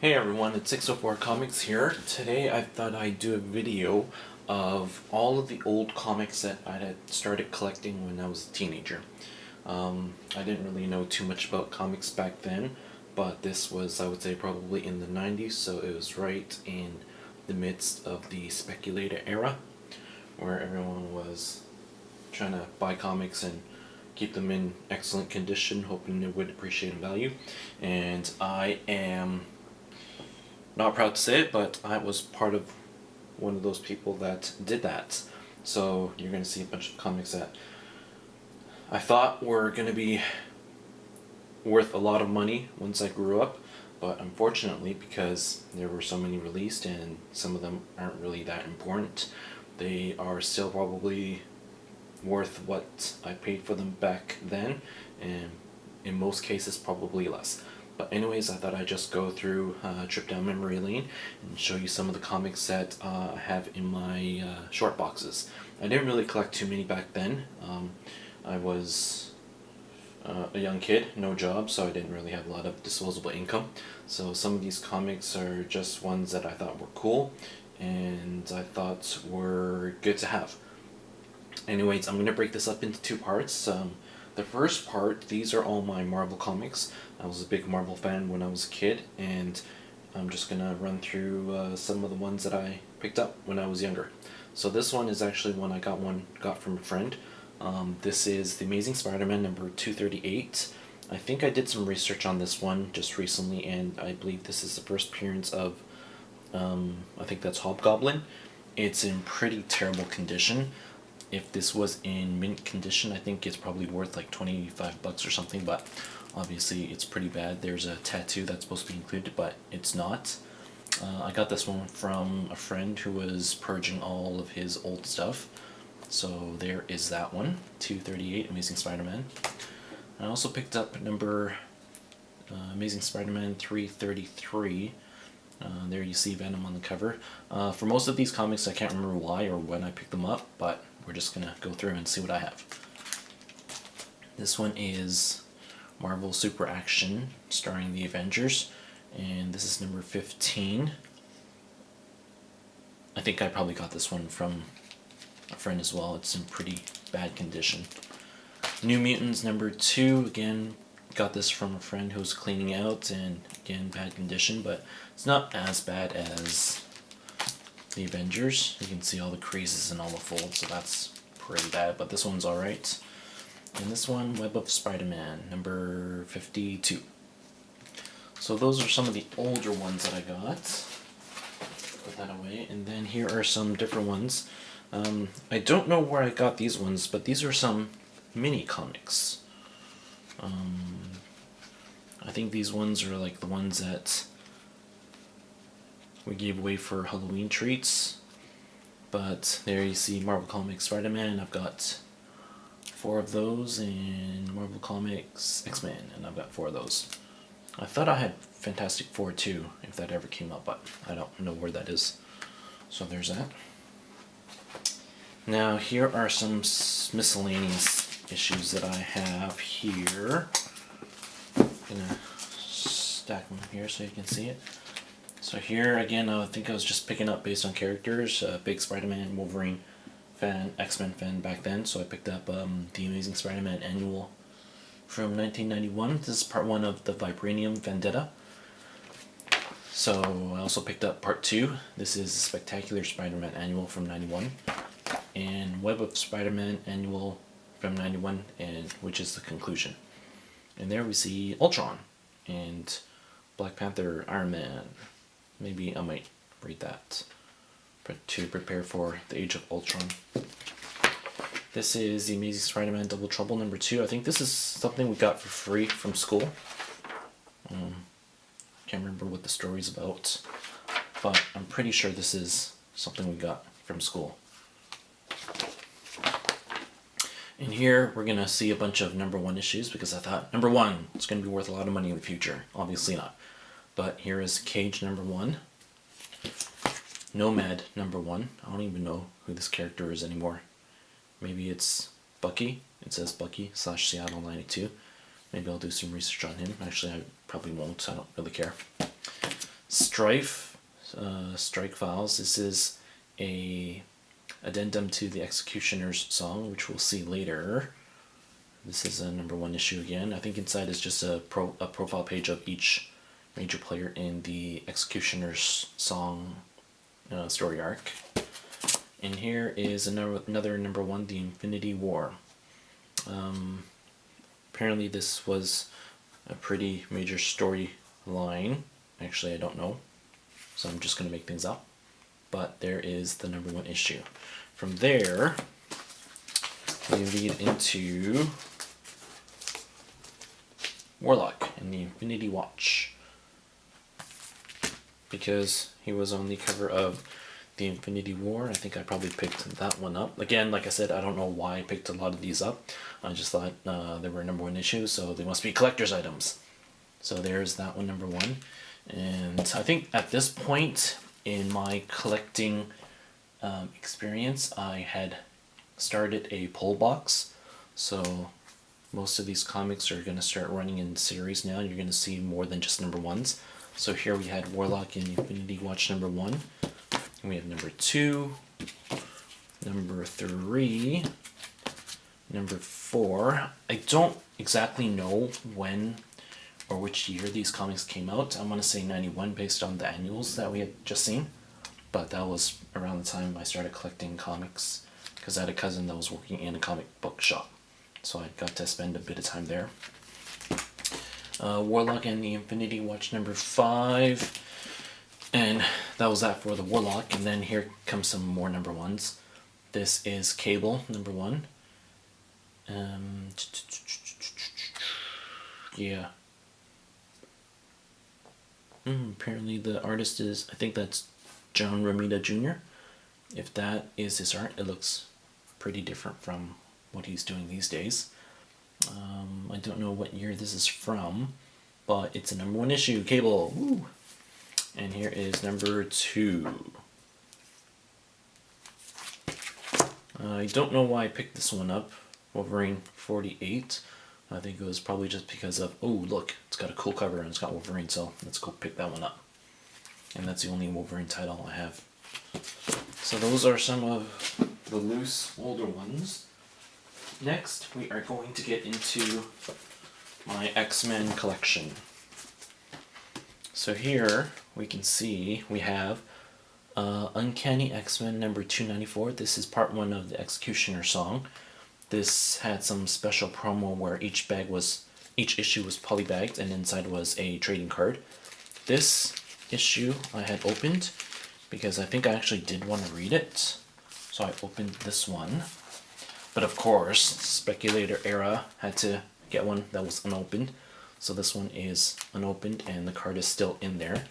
Hey everyone, it's 604 Comics here. Today I thought I'd do a video of all of the old comics that I had started collecting when I was a teenager. I didn't really know too much about comics back then, but this was, I would say, probably in the 90s, so it was right in the midst of the speculator era, where everyone was trying to buy comics and keep them in excellent condition, hoping they would appreciate in value. And I am not proud to say it, but I was part of one of those people that did that. So you're going to see a bunch of comics that I thought were going to be worth a lot of money once I grew up, but unfortunately, because there were so many released and some of them aren't really that important, they are still probably worth what I paid for them back then, and in most cases probably less. But anyways, I thought I'd just go through a trip down memory lane and show you some of the comics that I have in my short boxes. I didn't really collect too many back then. I was a young kid, no job, so I didn't really have a lot of disposable income. So some of these comics are just ones that I thought were cool and I thought were good to have. Anyways, I'm going to break this up into two parts. The first part, these are all my Marvel comics. I was a big Marvel fan when I was a kid, and I'm just going to run through some of the ones that I picked up when I was younger. So this one is actually one I got from a friend. This is The Amazing Spider-Man number 238. I think I did some research on this one just recently, and I believe this is the first appearance of, I think that's Hobgoblin. It's in pretty terrible condition. If this was in mint condition, I think it's probably worth like $25 or something, but obviously it's pretty bad. There's a tattoo that's supposed to be included, but it's not. I got this one from a friend who was purging all of his old stuff. So there is that one, 238, Amazing Spider-Man. I also picked up number Amazing Spider-Man 333. There you see Venom on the cover. For most of these comics, I can't remember why or when I picked them up, but we're just going to go through and see what I have. This one is Marvel Super Action, starring the Avengers, and this is number 15. I think I probably got this one from a friend as well. It's in pretty bad condition. New Mutants number 2, again, got this from a friend who was cleaning out, and again, bad condition, but it's not as bad as the Avengers. You can see all the creases and all the folds, so that's pretty bad, but this one's alright. And this one, Web of Spider-Man, number 52. So those are some of the older ones that I got. Put that away, and then here are some different ones. I don't know where I got these ones, but these are some mini comics. I think these ones are like the ones that we gave away for Halloween treats. But there you see Marvel Comics Spider-Man. I've got 4 of those, and Marvel Comics X-Men, and I've got 4 of those. I thought I had Fantastic Four too, if that ever came up, but I don't know where that is. So there's that. Now here are some miscellaneous issues that I have here. I'm gonna stack them here so you can see it. So here again, I think I was just picking up based on characters. Big Spider-Man, Wolverine fan, X-Men fan back then. So I picked up the Amazing Spider-Man Annual from 1991. This is part 1 of the Vibranium Vendetta. So I also picked up part 2. This is Spectacular Spider-Man Annual from 91, and Web of Spider-Man Annual from 91, and which is the conclusion. And there we see Ultron and Black Panther, Iron Man. Maybe I might read that to prepare for the Age of Ultron. This is The Amazing Spider-Man Double Trouble number 2. I think this is something we got for free from school. Can't remember what the story's about, but I'm pretty sure this is something we got from school. And here we're gonna see a bunch of number 1 issues, because I thought number 1 is gonna be worth a lot of money in the future. Obviously not. But here is Cage number 1, Nomad number 1. I don't even know who this character is anymore. Maybe it's Bucky. It says Bucky / Seattle 92. Maybe I'll do some research on him. Actually, I probably won't. I don't really care. Strife, Strike Files. This is a addendum to the Executioner's song, which we'll see later. This is a #1 issue again. I think inside is just a profile page of each major player in the Executioner's song story arc. And here is another #1, The Infinity War. Apparently this was a pretty major storyline. Actually, I don't know, so I'm just going to make things up. But there is the #1 issue. From there, we lead into Warlock and the Infinity Watch, because he was on the cover of the Infinity War. I think I probably picked that one up. Again, like I said, I don't know why I picked a lot of these up. I just thought they were #1 issues, so they must be collector's items. So there's that one, #1. And I think at this point in my collecting experience, I had started a pull box. So most of these comics are going to start running in series now. You're going to see more than just #1s. So here we had Warlock and Infinity Watch #1. And we have #2, #3, #4. I don't exactly know when or which year these comics came out. I'm going to say 91 based on the annuals that we had just seen. But that was around the time I started collecting comics, because I had a cousin that was working in a comic book shop. So I got to spend a bit of time there. Warlock and the Infinity Watch #5. And that was that for the Warlock. And then here comes some more #1s. This is Cable #1. Yeah. Apparently the artist is, I think that's John Romita Jr. If that is his art, it looks pretty different from what he's doing these days. I don't know what year this is from, but it's a #1 issue, Cable. Woo! And here is #2. I don't know why I picked this one up, Wolverine 48. I think it was probably just because of, oh look, it's got a cool cover and it's got Wolverine, so let's go pick that one up. And that's the only Wolverine title I have. So those are some of the loose older ones. Next, we are going to get into my X-Men collection. So here we can see we have Uncanny X-Men #294. This is part 1 of the Executioner song. This had some special promo where each issue was polybagged and inside was a trading card. This issue I had opened because I think I actually did want to read it. So I opened this one. But of course, Speculator Era had to get one that was unopened. So this one is unopened and the card is still in there.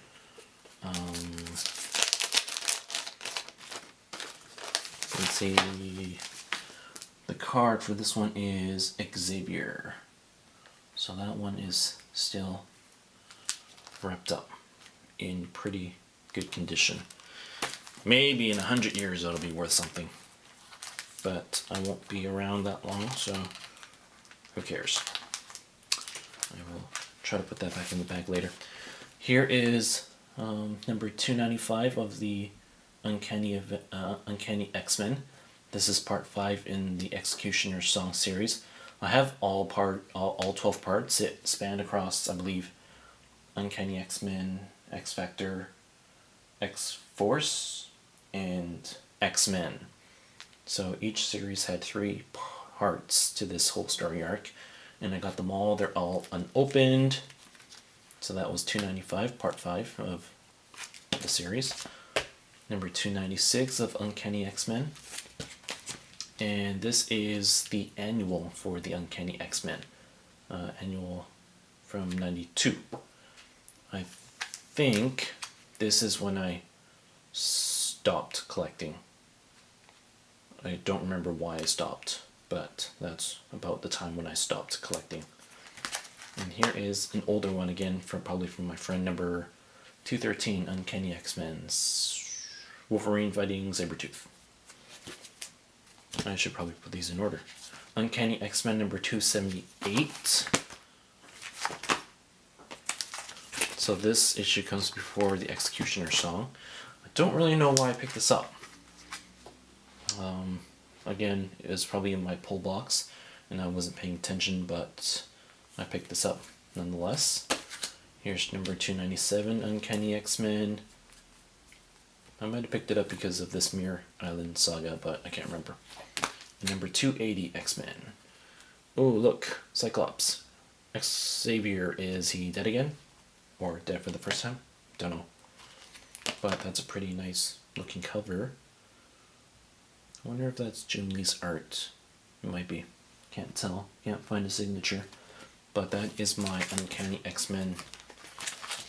Let's see. The card for this one is Xavier. So that one is still wrapped up in pretty good condition. Maybe in 100 years it'll be worth something. But I won't be around that long, so who cares? I will try to put that back in the bag later. Here is #295 of the Uncanny X-Men. This is part 5 in the Executioner song series. I have all 12 parts. It spanned across, I believe, Uncanny X-Men, X-Factor, X-Force, and X-Men. So each series had 3 parts to this whole story arc, and I got them all. They're all unopened. So that was 295, part 5 of the series. #296 of Uncanny X-Men. And this is the annual for the Uncanny X-Men. Annual from 92. I think this is when I stopped collecting. I don't remember why I stopped, but that's about the time when I stopped collecting. And here is an older one again, probably from my friend, #213, Uncanny X-Men's Wolverine fighting Sabretooth. I should probably put these in order. Uncanny X-Men #278. So this issue comes before the Executioner song. I don't really know why I picked this up. Again, it was probably in my pull box and I wasn't paying attention, but I picked this up nonetheless. Here's number 297, Uncanny X-Men. I might have picked it up because of this Mirror Island saga, but I can't remember. Number 280, X-Men. Oh, look, Cyclops. Xavier, is he dead again? Or dead for the first time? Don't know. But that's a pretty nice looking cover. I wonder if that's Jim Lee's art. It might be. Can't tell. Can't find a signature. But that is my Uncanny X-Men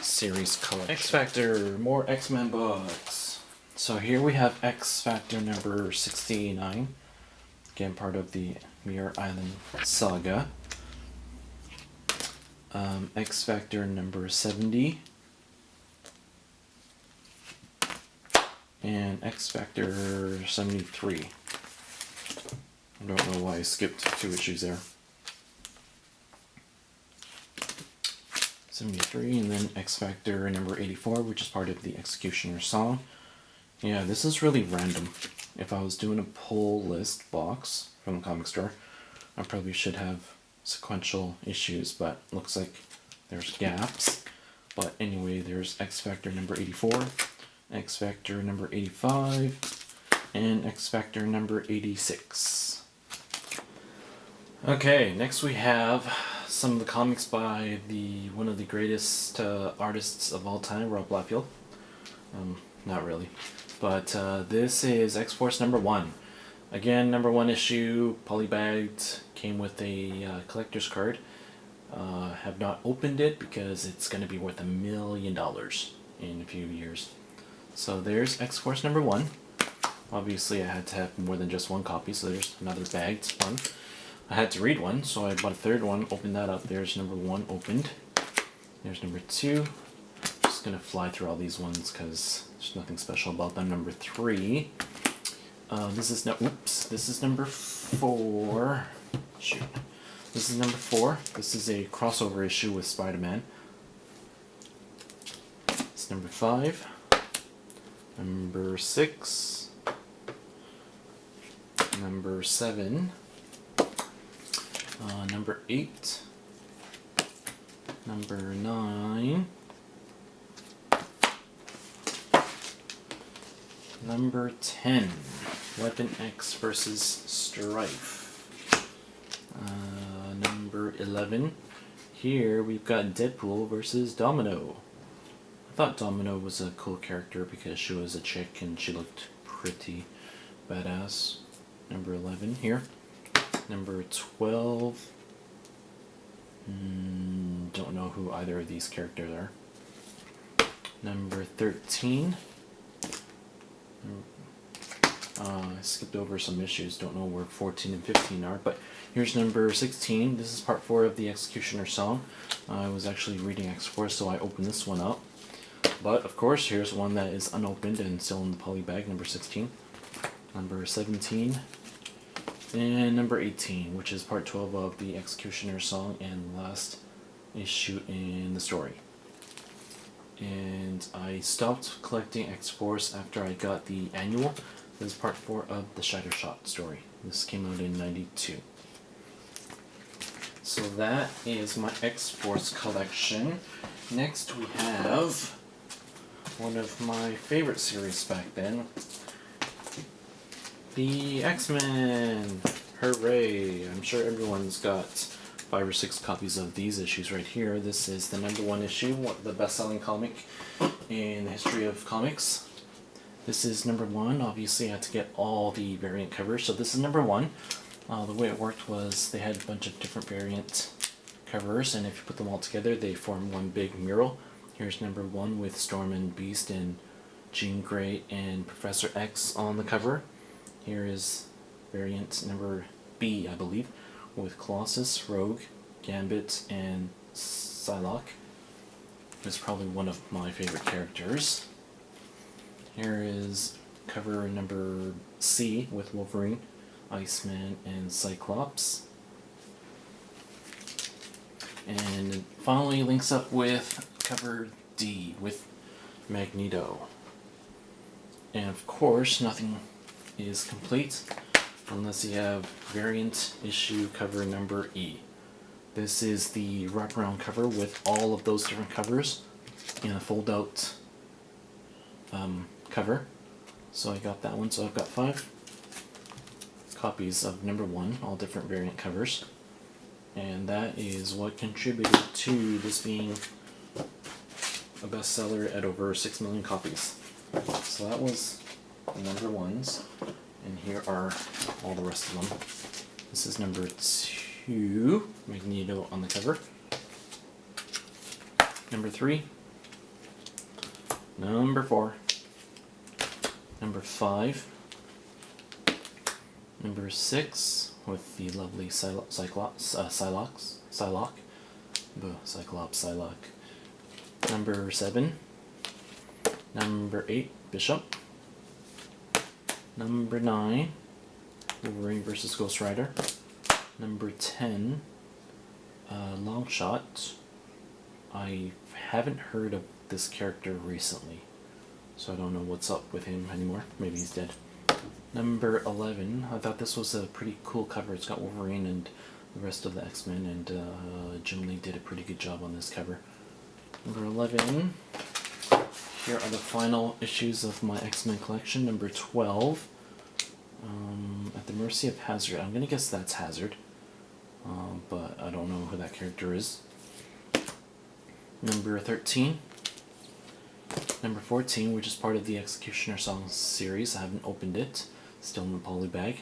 series collection. X-Factor, more X-Men books. So here we have X-Factor number 69. Again, part of the Mirror Island saga. X-Factor number 70. And X-Factor 73. I don't know why I skipped 2 issues there. 73, and then X-Factor number 84, which is part of the Executioner song. Yeah, this is really random. If I was doing a pull list box from the comic store, I probably should have sequential issues, but looks like there's gaps. But anyway, there's X-Factor number 84, X-Factor number 85, and X-Factor number 86. Okay, next we have some of the comics by one of the greatest artists of all time, Rob Liefeld. Not really. But this is X-Force number 1. Again, number 1 issue, polybagged, came with a collector's card. Have not opened it because it's going to be worth $1 million in a few years. So there's X-Force number 1. Obviously I had to have more than just 1 copy, so there's another bagged one. I had to read one, so I bought a third one, opened that up. There's number 1 opened. There's number 2. Just going to fly through all these ones because there's nothing special about them. Number 3. This is number 4. Shoot. This is number 4. This is a crossover issue with Spider-Man. It's number 5. Number 6. Number 7. Number 8. Number 9. Number 10. Weapon X versus Strife. Number 11. Here we've got Deadpool versus Domino. I thought Domino was a cool character because she was a chick and she looked pretty badass. Number 11 here. Number 12. Don't know who either of these characters are. Number 13. I skipped over some issues, don't know where 14 and 15 are, but here's number 16. This is part 4 of the Executioner song. I was actually reading X-Force, so I opened this one up. But of course, here's one that is unopened and still in the poly bag, number 16. Number 17. And number 18, which is part 12 of the Executioner song and last issue in the story. And I stopped collecting X-Force after I got the annual. This is part 4 of the Shattershot story. This came out in '92. So that is my X-Force collection. Next we have one of my favorite series back then, the X-Men! Hooray! I'm sure everyone's got 5 or 6 copies of these issues right here. This is the number 1 issue, the best-selling comic in the history of comics. This is number 1. Obviously I had to get all the variant covers, so this is number 1. The way it worked was they had a bunch of different variant covers, and if you put them all together they form one big mural. Here's number 1 with Storm and Beast and Jean Grey and Professor X on the cover. Here is variant number B, I believe, with Colossus, Rogue, Gambit, and Psylocke. It's probably one of my favorite characters. Here is cover number C with Wolverine, Iceman, and Cyclops. And finally links up with cover D with Magneto. And of course, nothing is complete unless you have variant issue cover number E. This is the wraparound cover with all of those different covers in a fold-out cover. So I got that one. So I've got 5 copies of number 1, all different variant covers. And that is what contributed to this being a bestseller at over 6 million copies. So that was number 1s, and here are all the rest of them. This is number 2, Magneto on the cover. Number 3, number 4, number 5, number 6 with the lovely Psylocke. Number 7, number 8, Bishop. Number 9, Wolverine vs. Ghost Rider. Number 10, Longshot. I haven't heard of this character recently, so I don't know what's up with him anymore. Maybe he's dead. Number 11, I thought this was a pretty cool cover. It's got Wolverine and the rest of the X-Men, and Jim Lee did a pretty good job on this cover. Number 11, here are the final issues of my X-Men collection. Number 12, At the Mercy of Hazard. I'm going to guess that's Hazard, but I don't know who that character is. Number 13, number 14, which is part of the Executioner Songs series. I haven't opened it, still in the poly bag.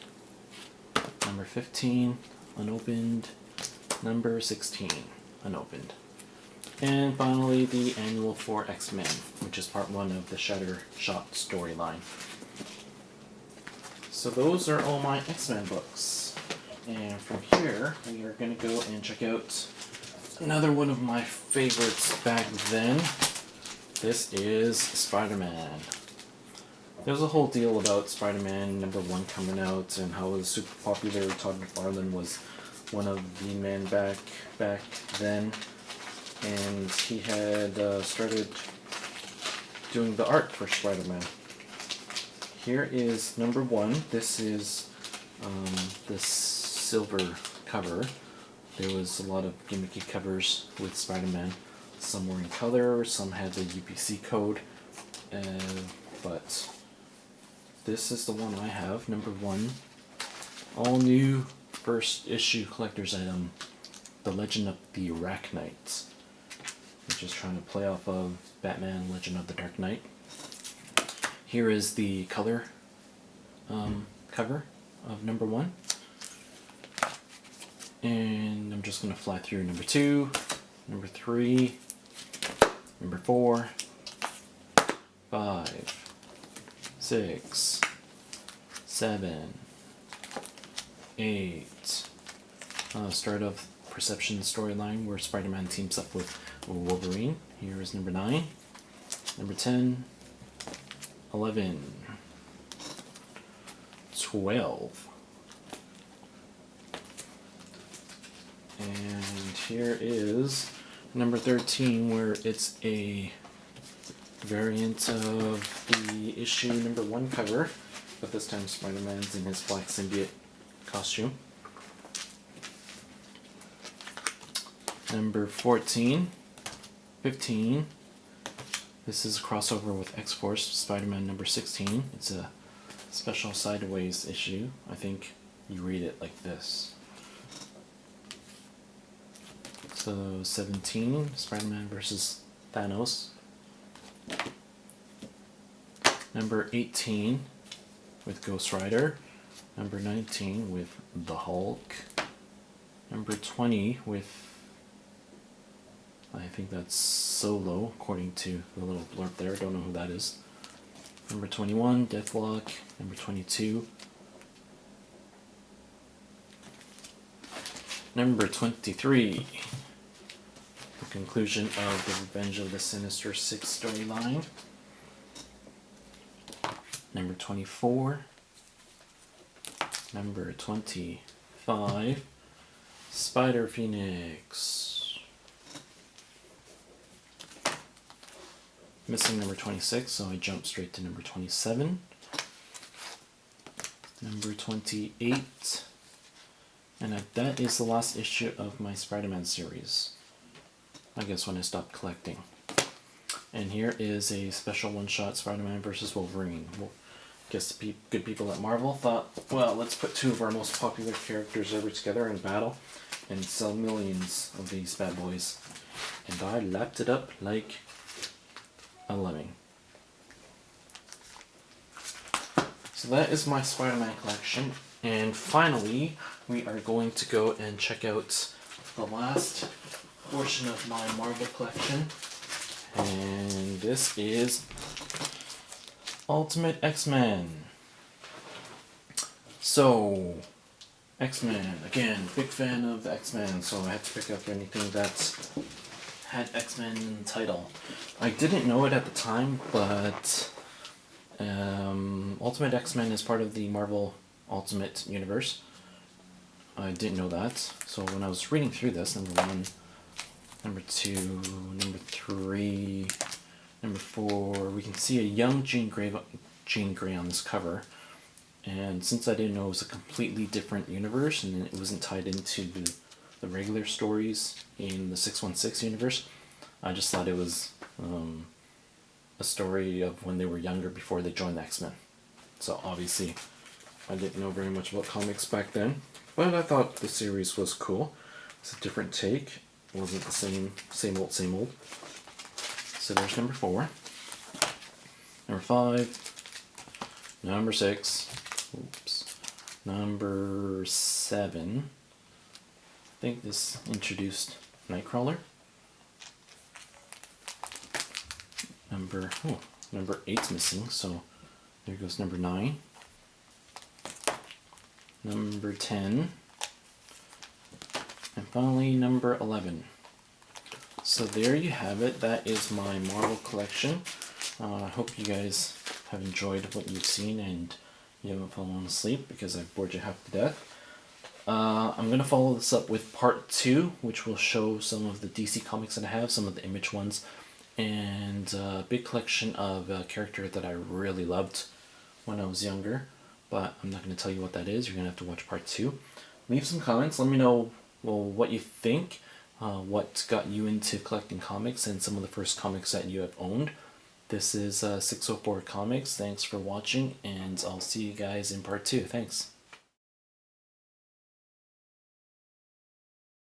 Number 15, unopened. Number 16, unopened. And finally, the Annual for X-Men, which is part 1 of the Shattershot storyline. So those are all my X-Men books. And from here, we are going to go and check out another one of my favorites back then. This is Spider-Man. There's a whole deal about Spider-Man number 1 coming out and how it was super popular. Todd McFarlane was one of the men back then. And he had started doing the art for Spider-Man. Here is number 1. This is the silver cover. There was a lot of gimmicky covers with Spider-Man. Some were in color, some had the UPC code, but this is the one I have, number 1. All new first issue collector's item, The Legend of the Arachnites, which is trying to play off of Batman Legend of the Dark Knight. Here is the color cover of number 1. And I'm just going to fly through number 2, number 3, number 4, 5, 6, 7, 8. Start of Perception storyline where Spider-Man teams up with Wolverine. Here is number 9, number 10, 11, 12. And here is number 13, where it's a variant of the issue number 1 cover, but this time Spider-Man's in his black symbiote costume. Number 14, 15. This is a crossover with X-Force, Spider-Man number 16. It's a special sideways issue. I think you read it like this. So 17, Spider-Man versus Thanos. Number 18 with Ghost Rider. Number 19 with the Hulk. Number 20 with, I think that's Solo, according to the little blurb there. Don't know who that is. Number 21, Deathlock. Number 22. Number 23. The conclusion of the Revenge of the Sinister Six storyline. Number 24. Number 25. Spider Phoenix. missing number 26, so I jump straight to number 27. Number 28. And that is the last issue of my Spider-Man series. I guess when I stopped collecting. And here is a special one-shot Spider-Man versus Wolverine. Well, I guess the good people at Marvel thought, well, let's put two of our most popular characters ever together in battle and sell millions of these bad boys. And I lapped it up like a lemming. So that is my Spider-Man collection. And finally, we are going to go and check out the last portion of my Marvel collection. And this is Ultimate X-Men. So, X-Men, again, big fan of X-Men, so I had to pick up anything that had X-Men in the title. I didn't know it at the time, but Ultimate X-Men is part of the Marvel Ultimate Universe. I didn't know that, so when I was reading through this, number 1, number 2, number 3, number 4, we can see a young Jean Grey on this cover. And since I didn't know it was a completely different universe and it wasn't tied into the regular stories in the 616 universe, I just thought it was a story of when they were younger before they joined the X-Men. So obviously I didn't know very much about comics back then, but I thought the series was cool. It's a different take. It wasn't the same old. So there's number 4. Number 5. Number 6. Oops. Number 7. I think this introduced Nightcrawler. Number 8's missing, so there goes number 9. Number 10. And finally, number 11. So there you have it. That is my Marvel collection. I hope you guys have enjoyed what you've seen and you haven't fallen asleep because I've bored you half to death. I'm going to follow this up with part 2, which will show some of the DC comics that I have, some of the Image ones, and a big collection of characters that I really loved when I was younger. But I'm not going to tell you what that is. You're going to have to watch part 2. Leave some comments. Let me know what you think, what got you into collecting comics, and some of the first comics that you have owned. This is 604 Comics. Thanks for watching, and I'll see you guys in part 2. Thanks.